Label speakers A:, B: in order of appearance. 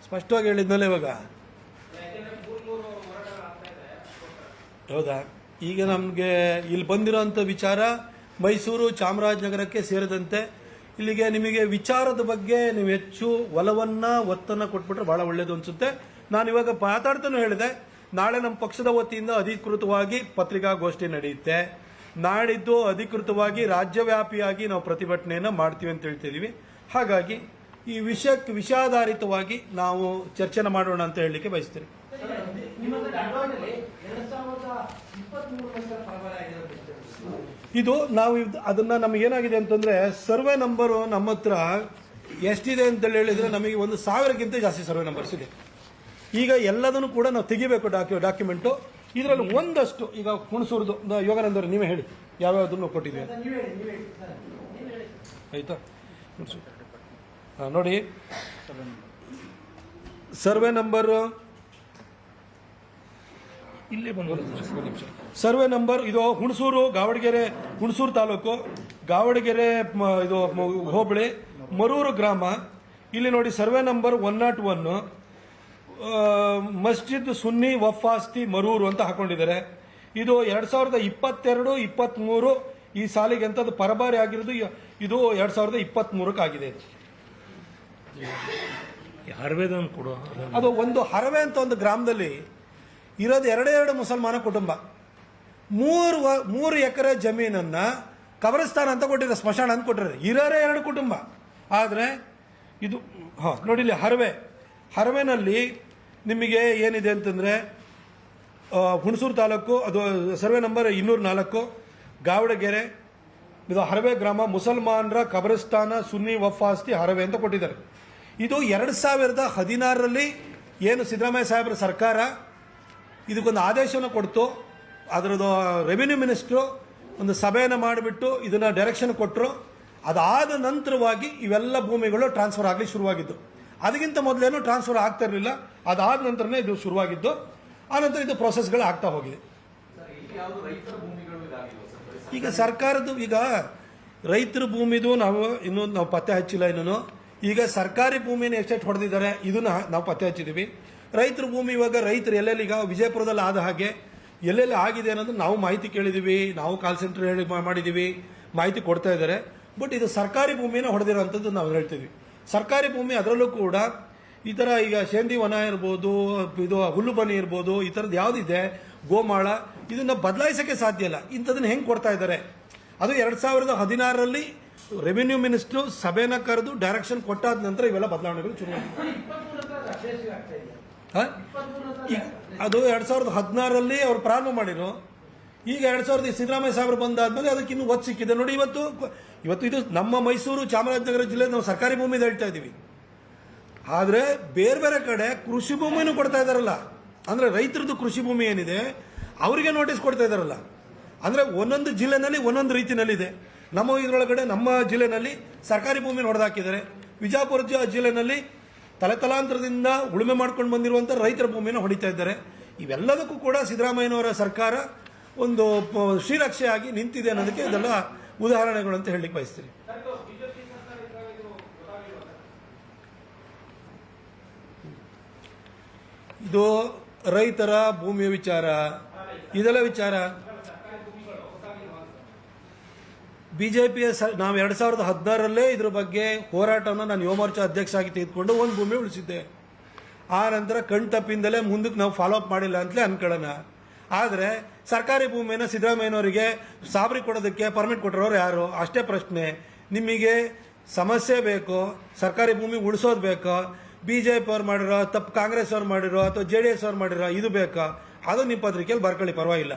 A: ಸ್ಪಷ್ಟವಾಗಿ ಹೇಳಿದ್ನಲ್ಲ ಇವಾಗ. ಹೌದಾ? ಈಗ ನಮಗೆ ಇಲ್ಲಿ ಬಂದಿರೋಂಥ ವಿಚಾರ ಮೈಸೂರು ಚಾಮರಾಜನಗರಕ್ಕೆ ಸೇರಿದಂತೆ ಇಲ್ಲಿಗೆ ನಿಮಗೆ ವಿಚಾರದ ಬಗ್ಗೆ ನೀವು ಹೆಚ್ಚು ಒತ್ತನ್ನು ಕೊಟ್ಬಿಟ್ರೆ ಬಹಳ ಒಳ್ಳೇದು ಅನ್ಸುತ್ತೆ. ನಾನು ಇವಾಗ ಮಾತಾಡ್ತಾನು ಹೇಳಿದೆ, ನಾಳೆ ನಮ್ಮ ಪಕ್ಷದ ವತಿಯಿಂದ ಅಧಿಕೃತವಾಗಿ ಪತ್ರಿಕಾಗೋಷ್ಠಿ ನಡೆಯುತ್ತೆ. ನಾಡಿದ್ದು ಅಧಿಕೃತವಾಗಿ ರಾಜ್ಯವ್ಯಾಪಿಯಾಗಿ ನಾವು ಪ್ರತಿಭಟನೆಯನ್ನು ಮಾಡ್ತೀವಿ ಅಂತ ಹೇಳ್ತಿದ್ದೀವಿ. ಹಾಗಾಗಿ ಈ ವಿಷಯಾಧಾರಿತವಾಗಿ ನಾವು ಚರ್ಚೆನ ಮಾಡೋಣ ಅಂತ ಹೇಳಲಿಕ್ಕೆ ಬಯಸ್ತೀರಿ. ಇದು ನಾವು ಅದನ್ನ ನಮಗೇನಾಗಿದೆ ಅಂತಂದ್ರೆ ಸರ್ವೆ ನಂಬರು ನಮ್ಮ ಹತ್ರ ಎಷ್ಟಿದೆ ಅಂತ ಹೇಳಿದ್ರೆ ನಮಗೆ 1,000ಕ್ಕಿಂತ ಜಾಸ್ತಿ ಸರ್ವೆ ನಂಬರ್ಸ್ ಇದೆ. ಈಗ ಎಲ್ಲದನ್ನು ಕೂಡ ನಾವು ತೆಗಿಬೇಕು ಡಾಕ್ಯುಮೆಂಟು. ಇದರಲ್ಲಿ ಒಂದಷ್ಟು ಈಗ ಹುಣಸೂರ್ದು ಯೋಗಾನಂದವ್ರು ನೀವೇ ಹೇಳಿ ಯಾವ್ಯಾವುದನ್ನು ಕೊಟ್ಟಿದ್ದೀವಿ ಆಯ್ತಾ. ನೋಡಿ ಸರ್ವೆ ನಂಬರ್ ಇಲ್ಲೇ ಬಂದು ಸರ್ವೆ ನಂಬರ್ ಇದು ಹುಣಸೂರು ಗಾವಡಗೆರೆ, ಹುಣಸೂರು ತಾಲೂಕು ಗಾವಡಗೆರೆ ಇದು ಹೋಬಳಿ ಮರೂರು ಗ್ರಾಮ. ಇಲ್ಲಿ ನೋಡಿ ಸರ್ವೆ ನಂಬರ್ 101 ಮಸ್ಜಿದ್ ಸುನ್ನಿ ವಫ್ ಆಸ್ತಿ ಮರೂರು ಅಂತ ಹಾಕೊಂಡಿದ್ದಾರೆ. ಇದು 2022-23 ಈ ಸಾಲಿಗೆ ಅಂತದ್ದು ಪರಬಾರಿ ಆಗಿರೋದು. ಇದು 2023 ಆಗಿದೆ. ಅದು ಒಂದು ಹರವೆ ಅಂತ ಒಂದು ಗ್ರಾಮದಲ್ಲಿ ಇರೋದು 2 ಮುಸಲ್ಮಾನ ಕುಟುಂಬ. 3 ಎಕರೆ ಜಮೀನನ್ನ ಕಬರಸ್ಥಾನ ಅಂತ ಕೊಟ್ಟಿದ್ದಾರೆ, ಸ್ಮಶಾನ ಅಂತ ಕೊಟ್ಟಿದ್ದಾರೆ. ಇರೋರೇ 2 ಕುಟುಂಬ. ಆದರೆ ಇದು ನೋಡಿ ಇಲ್ಲಿ ಹರವೆನಲ್ಲಿ ನಿಮಗೆ ಏನಿದೆ ಅಂತಂದ್ರೆ ಹುಣಸೂರು ತಾಲೂಕು, ಅದು ಸರ್ವೆ ನಂಬರ್ 204 ಗಾವಡಗೆರೆ, ಇದು ಹರವೆ ಗ್ರಾಮ, ಮುಸಲ್ಮಾನರ ಕಬರಸ್ಥಾನ ಸುನ್ನಿ ವಫ್ ಆಸ್ತಿ ಹರವೆ ಅಂತ ಕೊಟ್ಟಿದ್ದಾರೆ. ಇದು 2016ರಲ್ಲಿ ಏನು ಸಿದ್ದರಾಮಯ್ಯ ಸಾಹೇಬರ ಸರ್ಕಾರ ಇದಕ್ಕೊಂದು ಆದೇಶವನ್ನು ಕೊಡ್ತು. ಅದರದ್ದು ರೆವಿನ್ಯೂ ಮಿನಿಸ್ಟ್ರು ಒಂದು ಸಭೆಯನ್ನು ಮಾಡಿಬಿಟ್ಟು ಇದನ್ನ ಡೈರೆಕ್ಷನ್ ಕೊಟ್ಟರು. ಅದಾದ ನಂತರವಾಗಿ ಇವೆಲ್ಲ ಭೂಮಿಗಳು ಟ್ರಾನ್ಸ್ಫರ್ ಆಗಲಿ ಶುರುವಾಗಿದ್ದು. ಅದಕ್ಕಿಂತ ಮೊದಲೇನು ಟ್ರಾನ್ಸ್ಫರ್ ಆಗ್ತಾ ಇರಲಿಲ್ಲ. ಅದಾದ ನಂತರನೇ ಇದು ಶುರುವಾಗಿದ್ದು. ಆನಂತರ ಇದು ಪ್ರೋಸೆಸ್ಗಳು ಆಗ್ತಾ ಹೋಗಿದೆ. ಈಗ ಸರ್ಕಾರದ್ದು ಈಗ ರೈತರ ಭೂಮಿದು ನಾವು ಪತ್ತೆ ಹಚ್ಚಿಲ್ಲ ಇನ್ನೂ. ಈಗ ಸರ್ಕಾರಿ ಭೂಮಿನ ಎಷ್ಟೆಷ್ಟು ಹೊಡೆದಿದ್ದಾರೆ ಇದನ್ನ ನಾವು ಪತ್ತೆ ಹಚ್ಚಿದ್ದೀವಿ. ರೈತರ ಭೂಮಿ ಇವಾಗ ರೈತರು ಎಲ್ಲೆಲ್ಲಿ ಈಗ ವಿಜಯಪುರದಲ್ಲಿ ಆದ ಹಾಗೆ ಎಲ್ಲೆಲ್ಲಿ ಆಗಿದೆ ಅನ್ನೋದು ನಾವು ಮಾಹಿತಿ ಕೇಳಿದ್ದೀವಿ. ನಾವು ಕಾಲ್ ಸೆಂಟರ್ ಹೇಳಿ ಮಾಡಿದ್ದೀವಿ, ಮಾಹಿತಿ ಕೊಡ್ತಾ ಇದ್ದಾರೆ. ಬಟ್ ಇದು ಸರ್ಕಾರಿ ಭೂಮಿನ ಹೊಡೆದಿರೋಂಥದ್ದು ನಾವು ಹೇಳ್ತೀವಿ. ಸರ್ಕಾರಿ ಭೂಮಿ ಅದರಲ್ಲೂ ಕೂಡ ಈ ಥರ ಈಗ ಶೇಂದಿ ವನ ಇರ್ಬೋದು, ಇದು ಹುಲ್ಲು ಬನಿ ಇರ್ಬೋದು, ಈ ಥರದ್ದು ಯಾವುದಿದೆ ಗೋಮಾಳ, ಇದನ್ನ ಬದಲಾಯಿಸೋಕ್ಕೆ ಸಾಧ್ಯ ಇಲ್ಲ. ಇಂಥದನ್ನ ಹೆಂಗೆ ಕೊಡ್ತಾ ಇದ್ದಾರೆ? ಅದು 2016ರಲ್ಲಿ ರೆವಿನ್ಯೂ ಮಿನಿಸ್ಟ್ರು ಸಭೆನ ಕರೆದು ಡೈರೆಕ್ಷನ್ ಕೊಟ್ಟಾದ ನಂತರ ಇವೆಲ್ಲ ಬದಲಾವಣೆಗಳು ಶುರುವಾಗಿದೆ. ಅದು 2016ರಲ್ಲಿ ಅವ್ರು ಪ್ರಾರಂಭ ಮಾಡಿದ್ರು. ಈಗ 2000 ಸಿದ್ದರಾಮಯ್ಯ ಸಾಹೇಬರು ಬಂದಾದ್ಮೇಲೆ ಅದಕ್ಕೆ ಇನ್ನೂ ಒತ್ತು ಸಿಕ್ಕಿದೆ. ನೋಡಿ ಇವತ್ತು ಇದು ನಮ್ಮ ಮೈಸೂರು ಚಾಮರಾಜನಗರ ಜಿಲ್ಲೆ ನಾವು ಸರ್ಕಾರಿ ಭೂಮಿ ಹೇಳ್ತಾ ಇದ್ದೀವಿ. ಆದರೆ ಬೇರೆ ಬೇರೆ ಕಡೆ ಕೃಷಿ ಭೂಮಿನೂ ಕೊಡ್ತಾ ಇದಾರಲ್ಲ. ಅಂದ್ರೆ ರೈತರದ್ದು ಕೃಷಿ ಭೂಮಿ ಏನಿದೆ ಅವರಿಗೆ ನೋಟಿಸ್ ಕೊಡ್ತಾ ಇದಾರಲ್ಲ. ಅಂದ್ರೆ ಒಂದೊಂದು ಜಿಲ್ಲೆನಲ್ಲಿ ಒಂದೊಂದು ರೀತಿನಲ್ಲಿದೆ. ನಮ್ಮ ಇದರೊಳಗಡೆ ನಮ್ಮ ಜಿಲ್ಲೆನಲ್ಲಿ ಸರ್ಕಾರಿ ಭೂಮಿನ ಹೊಡೆದಾಕಿದ್ದಾರೆ. ವಿಜಯಪುರ ಜಿಲ್ಲೆನಲ್ಲಿ ತಲೆತಲಾಂತರದಿಂದ ಉಳುಮೆ ಮಾಡ್ಕೊಂಡು ಬಂದಿರುವಂಥ ರೈತರ ಭೂಮಿನ ಹೊಡಿತಾ ಇದ್ದಾರೆ. ಇವೆಲ್ಲದಕ್ಕೂ ಕೂಡ ಸಿದ್ದರಾಮಯ್ಯನವರ ಸರ್ಕಾರ ಒಂದು ಶ್ರೀರಕ್ಷೆಯಾಗಿ ನಿಂತಿದೆ ಅನ್ನೋದಕ್ಕೆ ಇದೆಲ್ಲ ಉದಾಹರಣೆಗಳು ಅಂತ ಹೇಳಲಿಕ್ಕೆ ಬಯಸ್ತೀನಿ. ಇದು ರೈತರ ಭೂಮಿಯ ವಿಚಾರ, ಇದೆಲ್ಲ ವಿಚಾರ ಬಿಜೆಪಿಯ ನಾವು 2016ರಲ್ಲೇ ಇದ್ರ ಬಗ್ಗೆ ಹೋರಾಟವನ್ನು ನಾನು ಯುವ ಮೋರ್ಚಾ ಅಧ್ಯಕ್ಷ ಆಗಿ ತೆಗೆದುಕೊಂಡು ಒಂದು ಭೂಮಿ ಉಳಿಸಿದ್ದೆ. ಆ ನಂತರ ಕಣ್ತಪ್ಪಿಂದಲೇ ಮುಂದಕ್ಕೆ ನಾವು ಫಾಲೋ ಅಪ್ ಮಾಡಿಲ್ಲ ಅಂತಲೇ ಅನ್ಕೊಳ್ಳೋಣ. ಆದರೆ ಸರ್ಕಾರಿ ಭೂಮಿಯನ್ನು ಸಿದ್ದರಾಮಯ್ಯನವರಿಗೆ ಸಾಬರಿ ಕೊಡೋದಕ್ಕೆ ಪರ್ಮಿಟ್ ಕೊಟ್ಟರೋರು ಯಾರು? ಅಷ್ಟೇ ಪ್ರಶ್ನೆ. ನಿಮಗೆ ಸಮಸ್ಯೆ ಬೇಕು, ಸರ್ಕಾರಿ ಭೂಮಿ ಉಳಿಸೋದು ಬೇಕು, ಬಿಜೆಪಿ ಅವ್ರು ಮಾಡಿರೋ ತಪ್ಪು ಕಾಂಗ್ರೆಸ್ ಅವ್ರು ಮಾಡಿರೋ ಅಥವಾ JDS ಅವ್ರು ಮಾಡಿರೋ ಇದು ಬೇಕಾ? ಅದು ನಿಮ್ಮ ಪತ್ರಿಕೆಯಲ್ಲಿ ಬರ್ಕೊಳ್ಳಿ, ಪರವಾಗಿಲ್ಲ.